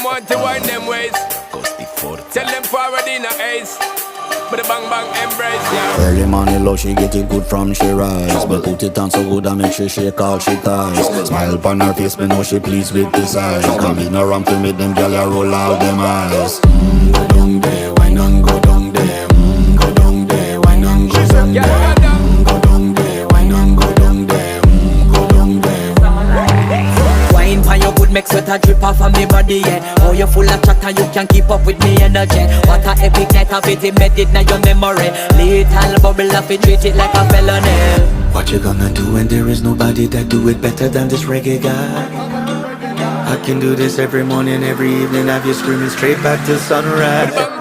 them want to wind them ways. Tell them forward in a ace. But the bang bang embrace, yeah. Early morning love, she get it good from she rise. But put it on so good and make she shake all she ties. Smile upon her face, me know she pleased with this eyes. Come in around to make them gyal a roll out them eyes. Go down there, why not go down there? Go down there, why not go down there? Go down there, why not go down there? Go down there. Wine pan your good make sweat a drip off of me body, yeah. Oh, you full of chatter, you can't keep up with me energy. What a epic night of it, embedded now your memory. Little bubble of it, treat it like a felony. What you gonna do when there is nobody that do it better than this reggae guy? I can do this every morning, every evening, have you screaming straight back to sunrise.